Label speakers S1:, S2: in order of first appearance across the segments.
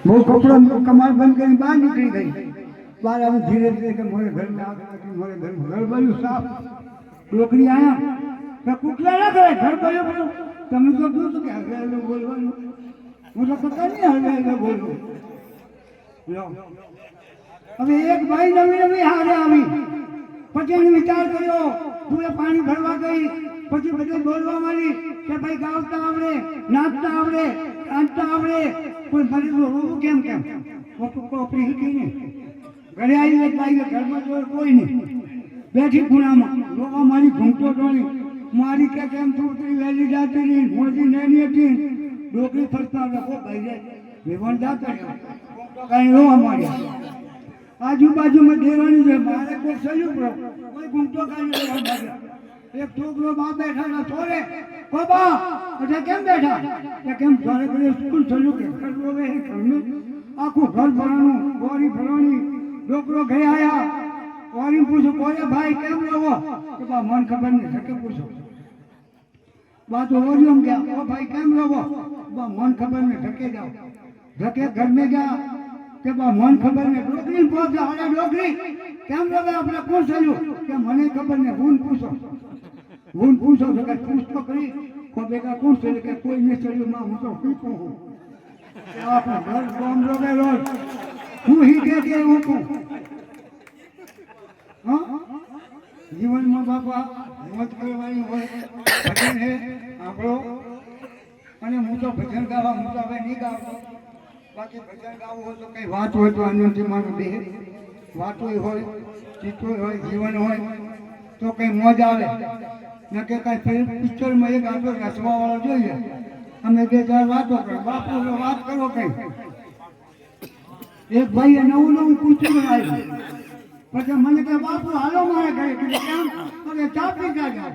S1: वो कपड़ा कमाल बंद कर बाहर निकली गई। बाहर अब धीरे धीरे के मोरे घर में आ गई। मोरे घर में घर बन्યું साफ नौकरी आया तो कुकला ना करे घर बन्યો બધું તમે તો શું કે હગાયલો બોલવાનું હું તો પતા નહીં હગાયલો બોલું લો હવે એક ભાઈ નવી નવી હારે આવી પછી એને વિચાર કર્યો તું પાણી ભરવા ગઈ પછી બધે બોલવા માંડી કે ભાઈ ગાવતા આવડે નાચતા આવડે કાંચતા આવડે કોઈ મને રોવું કેમ કેમ કોપરી હીકી નહીં ઘરે આવીને ભાઈ ઘરમાં જોર કોઈ નહીં બેઠી ખૂણામાં રોવા મારી ઘૂંટો ટોળી મારી કે કેમ તું ઉતરી વહેલી જાતી રહી મોજી નેની હતી ડોકરી ફરતા લોકો ભાઈ જાય વેવણ જાતા ઘૂંટો કાંઈ રોવા માંડ્યા આજુબાજુમાં દેવાની છે મારે કોઈ સલ્યું પડો કોઈ ઘૂંટો કાંઈ રોવા માંડ્યા એક છોકરો બા બેઠા ના છોરે કોબા એટલે કેમ બેઠા કે કેમ ઘરે ઘરે સ્કૂલ સલ્યું કે કરવો હવે ઘરને આખું ઘર ભરવાનું ગોરી ભરવાની છોકરો ઘરે આયા ગોરી પૂછો કોને ભાઈ કેમ રહો કે બા મન ખબર નહીં ધકે પૂછો બા તો ઓરિયમ ગયા ઓ ભાઈ કેમ રહો બા મન ખબર નહીં ધકે જાઓ ધકે घर में गया કે બા મન ખબર નહીં ડોકરી પહોંચે અરે ડોકરી કેમ રહો આપણે કોણ સલ્યું કે મને ખબર નહીં હું પૂછો તો કે પૂછ તો કરી કો બેગા કોણ છે કે કોઈ નહીં સલ્યું માં હું તો પીપો હું કે આપણે ઘર ગામ રોગે રોજ હું હી કે હું કહું હા જીવનમાં બાપા મોજ કરવાની હોય ભજન હે આપણો અને હું તો ભજન ગાવા હું તો હવે નહીં ગાવતો બાકી ભજન ગાવું હોય તો કઈ વાત હોય તો આનંદથી મારું દેહ વાતો હોય ચિત્રો હોય જીવન હોય તો કઈ મોજ આવે ન કે કઈ પિક્ચરમાં એક આટલો રસવા વાળો જોઈએ અમે બે ચાર વાતો કરો બાપુ વાત કરો કઈ એક ભાઈએ નવું નવું પૂછ્યું આવ્યું પછી મને કે બાપુ હાલો મારે ઘરે કેમ અરે ચા પી ગયા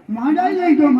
S1: માંડાઈ લઈ ગયો